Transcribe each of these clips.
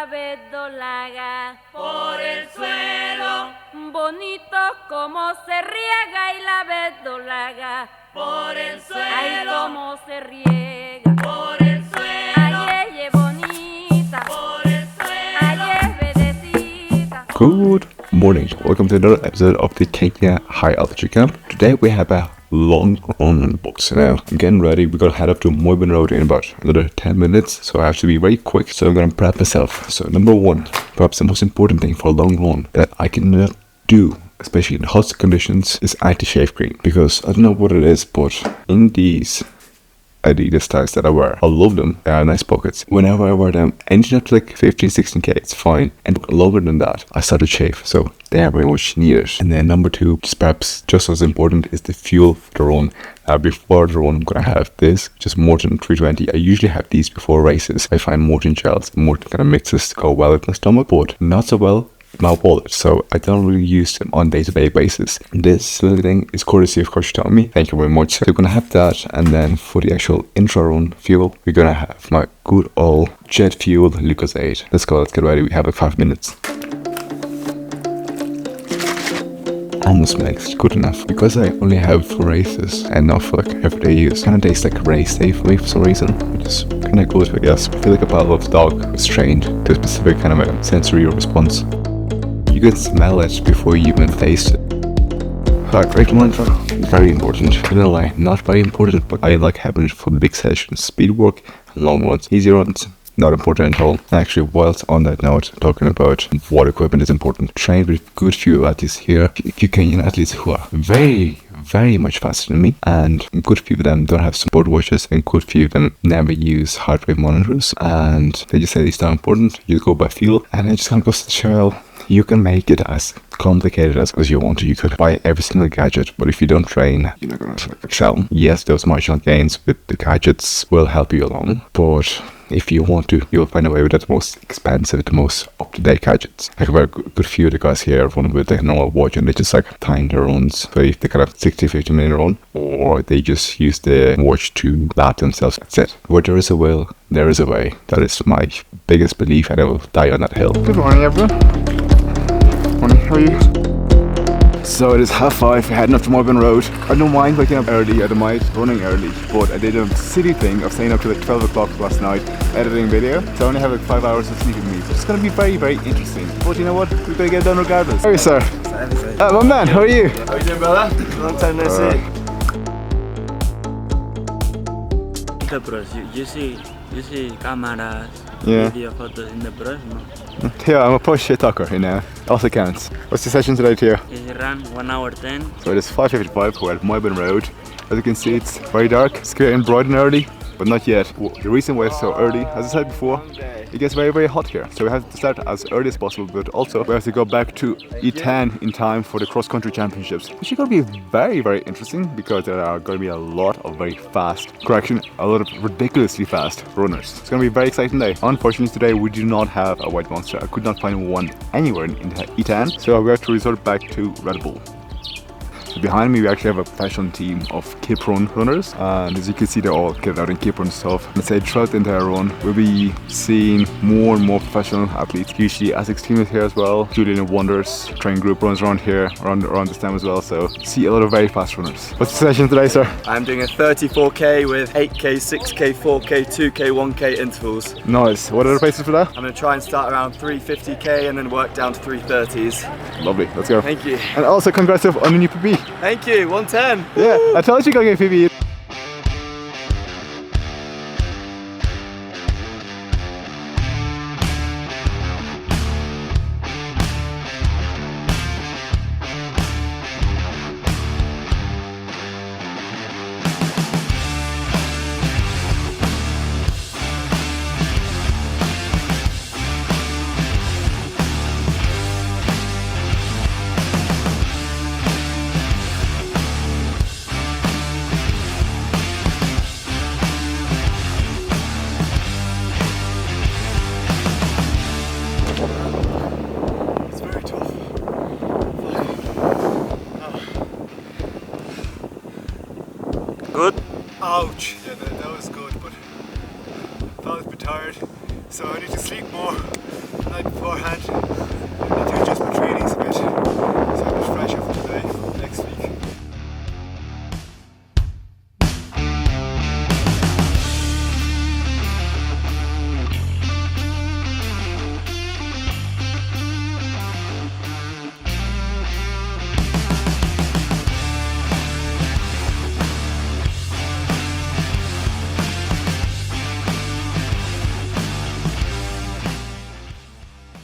verdolaga por el suelo. Bonito como se riega y la verdolaga por el suelo. Ay, cómo se riega por el suelo. Ay, ella bonita por el suelo. Ay, verdecita. Good morning. Welcome to another episode of the Kenya High Altitude Camp. Today we have a long run booked. So now I'm getting ready. We're gonna head up to Moyseyev Road in about another 10 minutes. So I have to be very quick. So I'm gonna prep myself. So number one, perhaps the most important thing for a long run that I cannot do, especially in hot conditions, is anti-shave cream. Because I don't know what it is, but in these Adidas ties that I wear, I love them. They are nice pockets. Whenever I wear them, anything up to like 15-16k, it's fine. And lower than that, I start to shave. So they are very much needed. And then number two, perhaps just as important, is the fuel for the run. Before the run, I'm gonna have this, just Morton 320. I usually have these before races. I find Morton gels, Morton kind of mixes go well with my stomach, but not so well my wallet, so I don't really use them on day-to-day basis. This little thing is courtesy of Coach Tommy. Thank you very much. So we're gonna have that, and then for the actual intro run fuel, we're gonna have my good old jet fuel Lucozade. Let's go, let's get ready. We have like 5 minutes. Almost makes good enough because I only have for races and not for like everyday use. Kind of tastes like race day for me for some reason, which is kind of good, I guess. I feel like a Pavlov's dog is trained to a specific kind of a sensory response. You can smell it before you even taste it. Great Dmytro, very important. Vanilla line, not very important, but I like having it for big sessions, speed work, long runs, easy runs. Not important at all. Actually, whilst on that note, talking about what equipment is important, train with good few athletes here, few Kenyan athletes who are very much faster than me, and good few of them don't have support watches, and good few of them never use heart rate monitors, and they just say it's not important. You go by feel, and it just kind of goes to show you can make it as complicated as you want to. You could buy every single gadget, but if you don't train, you're not going to excel. Yes, those marginal gains with the gadgets will help you along, but if you want to, you'll find a way with the most expensive, the most up-to-date gadgets. Like a very good few of the guys here run with a normal watch and they just like time their runs. So if they kind of 60-50 minute run, or they just use the watch to lap themselves, that's it. Where there is a will, there is a way. That is my biggest belief, and I will die on that hill. Good morning, everyone. Morning, how are you? So it is 5:30, we're heading up to Moyseyev Road. I don't mind waking up early, I don't mind running early, but I did a silly thing of staying up till like 12 o'clock last night editing video, so I only have like 5 hours of sleep with me, so it's going to be very interesting. But you know what, we're going to get it done regardless. How are you, sir? My man, how are you? How are you doing, brother? Long time no see. The brush, you see cameras, video, photos in the brush, no? Yeah, I'm a push shit talker, you know, also counts. What's the session today, Tio? Is it run 1 hour 10? So it is 5:55, we're at Moyseyev Road. As you can see, it's very dark. It's getting bright and early, but not yet. The reason why it's so early, as I said before, it gets very hot here. So we have to start as early as possible, but also we have to go back to E10 in time for the cross-country championships, which is going to be very interesting because there are going to be a lot of very fast, a lot of ridiculously fast runners. It's going to be a very exciting day. Unfortunately today we do not have a white monster. I could not find one anywhere in E10, so we have to resort back to Red Bull. Behind me we actually have a professional team of Cape Run runners, and as you can see they're all kitted out in Cape Run stuff. Let's say throughout the entire run we'll be seeing more and more professional athletes. Usually Essex team is here as well, Julian and Wonders, train group runs around here around this time as well, so see a lot of very fast runners. What's the session today, sir? I'm doing a 34k with 8k, 6k, 4k, 2k, 1k intervals. Nice. What are the paces for that? I'm going to try and start around 350k and then work down to 330s. Lovely, let's go. Thank you. And also congrats on the new PB. Thank you, 110. Yeah, I told you going to get PB. Good? Ouch! Yeah, that was good, but I felt a bit tired. So I need to sleep more the night beforehand. I need to adjust my trainings a bit so I'm a bit fresher for today, for next week.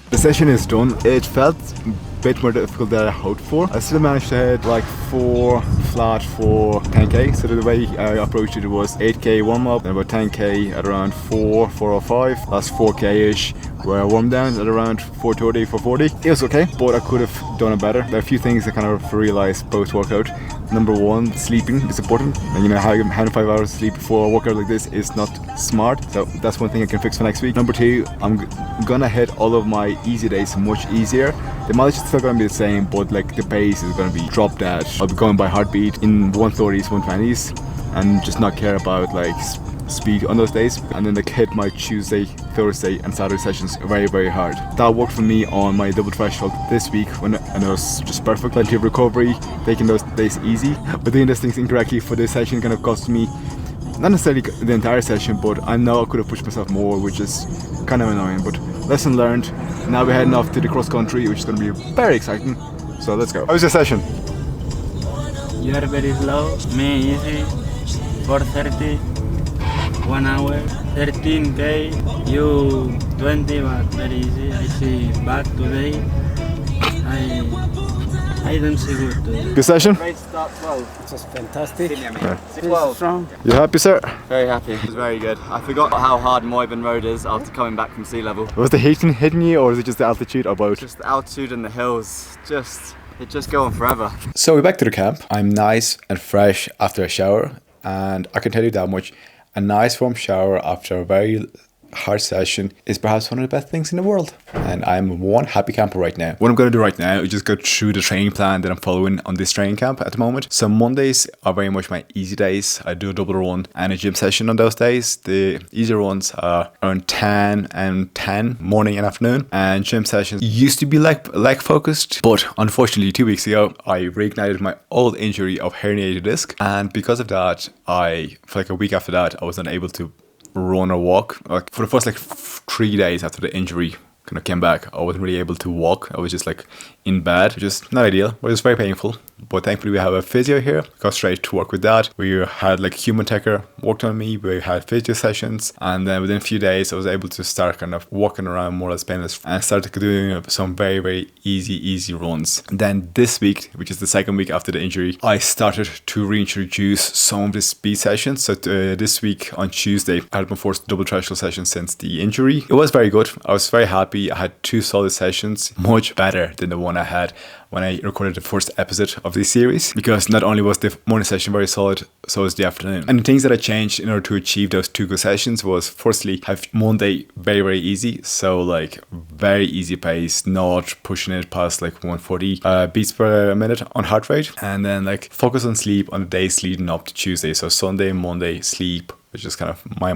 The session is done. It felt a bit more difficult than I hoped for. I still managed to hit like 4 flat for 10k. So the way I approached it was 8k warm up, then about 10k at around 4:05. Last 4k-ish where I warmed down at around 4:30, 4:40. It was okay, but I could have done it better. There are a few things I kind of realized post-workout. Number one, sleeping is important. And you know, having 5 hours of sleep before a workout like this is not smart. So that's one thing I can fix for next week. Number two, I'm gonna hit all of my easy days much easier. The mileage is still gonna be the same, but like the pace is gonna be dropped at. I'll be going by heartbeat in 130s, 120s, and just not care about like speed on those days. And then like hit my Tuesday, Thursday and Saturday sessions very, very hard. That worked for me on my double threshold this week and it was just perfect. Plenty of recovery, taking those days easy. But doing these things incorrectly for this session kind of cost me not necessarily the entire session, but I know I could have pushed myself more, which is kind of annoying. But lesson learned. Now we're heading off to the cross country, which is going to be very exciting. So let's go. How was your session? You are very slow, me easy, 4:30, 1 hour, 13k, you 20 but very easy. I see bad today, I don't see good today. Good session? Great start 12. It was fantastic. Yeah. 12. Strong. You happy, sir? Very happy. It was very good. I forgot how hard Moyseyev Road is after coming back from sea level. Was the heat hitting you or was it just the altitude or both? Just the altitude and the hills, it just go on forever. So we're back to the camp. I'm nice and fresh after a shower, and I can tell you that much. A nice warm shower after a very hard session is perhaps one of the best things in the world. And I'm one happy camper right now. What I'm going to do right now is just go through the training plan that I'm following on this training camp at the moment. So Mondays are very much my easy days. I do a double run and a gym session on those days. The easy runs are around 10 and 10, morning and afternoon. And gym sessions used to be leg focused, but unfortunately 2 weeks ago, I reignited my old injury of herniated disc. And because of that, for like a week after that, I was unable to run or walk. Like for the first 3 days after the injury kind of came back, I wasn't really able to walk. I was just like in bed, which is not ideal, but it was very painful. But thankfully we have a physio here. Got straight to work with that. We had like human taker worked on me. We had physio sessions, and then within a few days I was able to start kind of walking around more or less painless and started doing some very, very easy runs. And then this week, which is the second week after the injury, I started to reintroduce some of the speed sessions. So this week on Tuesday, I had my first double threshold session since the injury. It was very good. I was very happy. I had 2 solid sessions, much better than the one I had when I recorded the first episode of this series, because not only was the morning session very solid, so was the afternoon. And the things that I changed in order to achieve those 2 good sessions was firstly have Monday very, very easy. So like very easy pace, not pushing it past like 140 beats per minute on heart rate. And then like focus on sleep on the days leading up to Tuesday. So Sunday, Monday, sleep, which is kind of my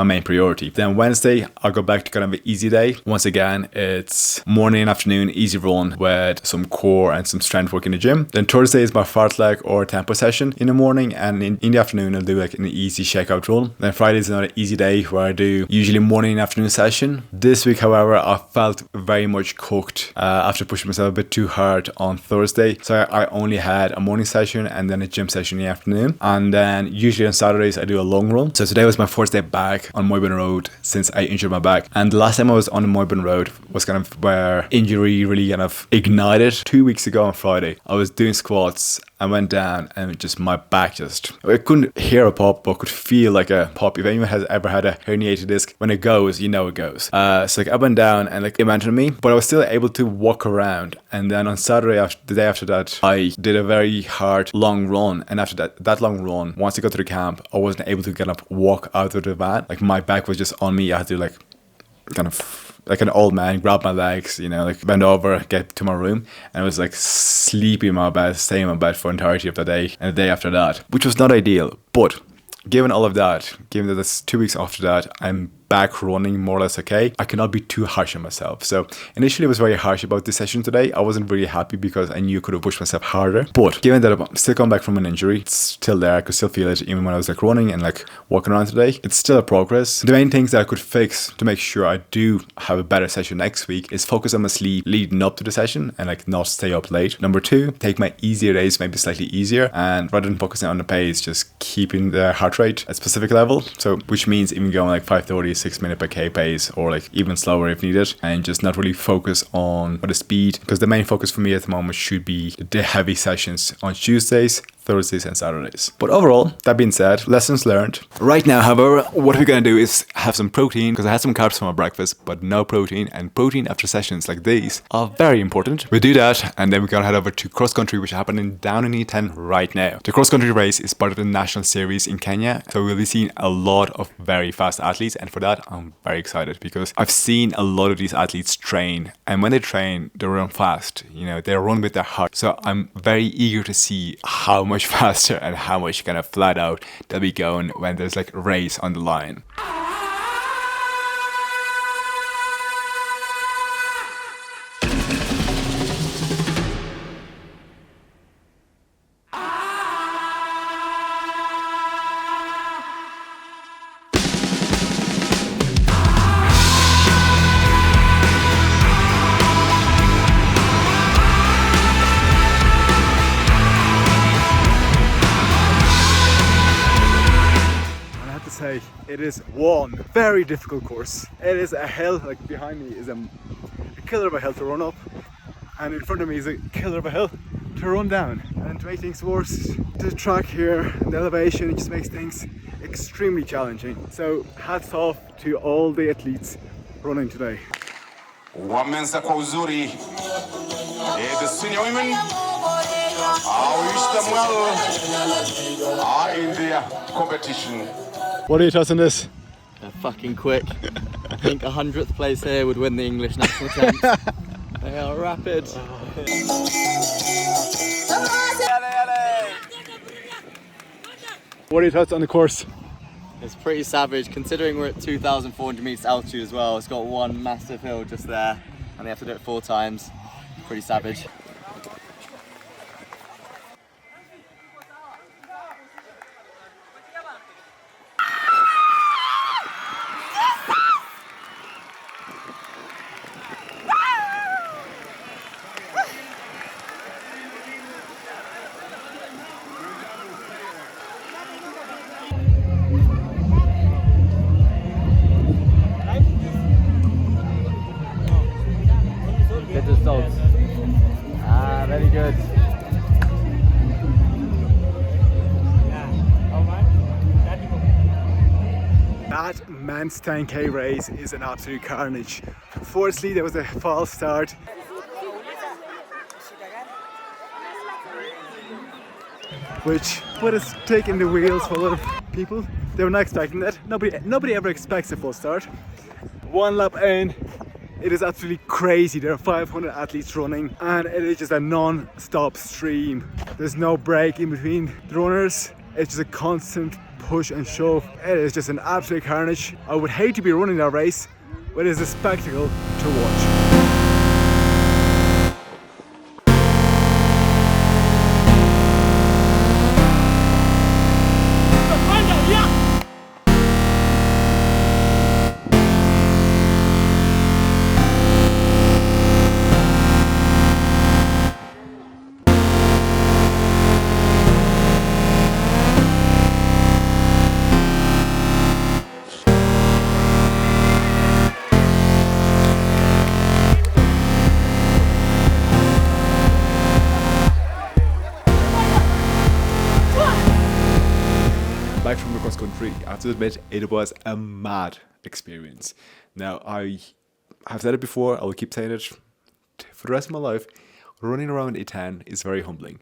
main priority. Then Wednesday, I'll go back to kind of an easy day. Once again, it's morning and afternoon, easy run with some core and some strength work in the gym. Then Thursday is my fartlek or tempo session in the morning, and in the afternoon, I'll do like an easy shakeout run. Then Friday is another easy day where I do usually morning and afternoon session. This week, however, I felt very much cooked after pushing myself a bit too hard on Thursday. So I only had a morning session and then a gym session in the afternoon. And then usually on Saturdays, I do a long run. So today was my first day back on Moyseyev Road since I injured my back. And the last time I was on Moyseyev Road was kind of where injury really kind of ignited. 2 weeks ago on Friday, I was doing squats. I went down and just my back I couldn't hear a pop, but could feel like a pop. If anyone has ever had a herniated disc, when it goes, you know it goes. So like I went down and like it went on me, but I was still able to walk around. And then on Saturday, the day after that, I did a very hard long run. And after that long run, once I got to the camp, I wasn't able to get up, walk out of the van. Like my back was just on me. I had to like kind of like an old man, grab my legs, you know, like bend over, get to my room, and I was like sleeping in my bed, staying in my bed for the entirety of the day and the day after that, which was not ideal. But given all of that, given that it's 2 weeks after that, I'm back running more or less okay, I cannot be too harsh on myself. So initially I was very harsh about this session today. I wasn't really happy because I knew I could have pushed myself harder. But given that I'm still coming back from an injury, it's still there. I could still feel it even when I was like running and like walking around today. It's still a progress. The main things that I could fix to make sure I do have a better session next week is focus on my sleep leading up to the session and like not stay up late. Number two, take my easier days maybe slightly easier, and rather than focusing on the pace, just keeping the heart rate at a specific level. So which means even going like 5:30, 6 minute per K pace, or like even slower if needed, and just not really focus on the speed, because the main focus for me at the moment should be the heavy sessions on Tuesdays, Thursdays and Saturdays. But overall, that being said, lessons learned. Right now, however, what we're going to do is have some protein, because I had some carbs for my breakfast, but no protein, and protein after sessions like these are very important. We do that, and then we're going to head over to cross country, which is happening down in E10 right now. The cross country race is part of the national series in Kenya, so we'll be seeing a lot of very fast athletes, and for that, I'm very excited because I've seen a lot of these athletes train, and when they train, they run fast, you know, they run with their heart. So I'm very eager to see how much faster and how much kind of flat out they'll be going when there's like a race on the line. It is one very difficult course. It is a hill, like behind me is a killer of a hill to run up, and in front of me is a killer of a hill to run down. And to make things worse, the track here and the elevation, it just makes things extremely challenging. So hats off to all the athletes running today. Wameanza kwa uzuri. The senior women wish them well in their competition. What are your thoughts on this? They're fucking quick. I think 100th place here would win the English national champs. They are rapid. What are your thoughts on the course? It's pretty savage considering we're at 2,400 meters altitude as well. It's got one massive hill just there and they have to do it 4 times. Pretty savage. Good results. Very good. That men's 10k race is an absolute carnage. Firstly, there was a false start. Which put us taking the wheels for a lot of people. They were not expecting that. Nobody ever expects a full start. One lap in, it is absolutely crazy. There are 500 athletes running and it is just a non-stop stream. There's no break in between the runners. It's just a constant push and shove. It is just an absolute carnage. I would hate to be running that race, but it is a spectacle to watch. Back from the cross country, I have to admit it was a mad experience. Now, I have said it before, I will keep saying it for the rest of my life. Running around E10 is very humbling,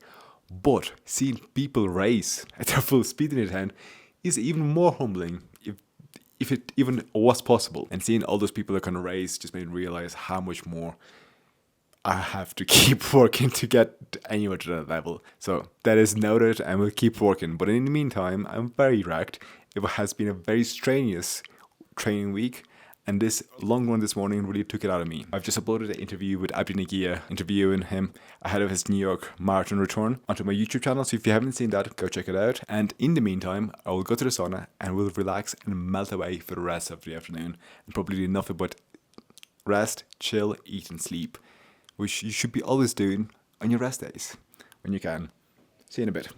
but seeing people race at their full speed in E10 is even more humbling, if it even was possible. And seeing all those people that can race just made me realize how much more I have to keep working to get anywhere to that level. So that is noted and we'll keep working. But in the meantime, I'm very wrecked. It has been a very strenuous training week, and this long run this morning really took it out of me. I've just uploaded an interview with Abdi Nagia, interviewing him ahead of his New York Marathon return onto my YouTube channel, so if you haven't seen that, go check it out. And in the meantime, I will go to the sauna and we'll relax and melt away for the rest of the afternoon, and probably do nothing but rest, chill, eat and sleep, which you should be always doing on your rest days when you can. See you in a bit.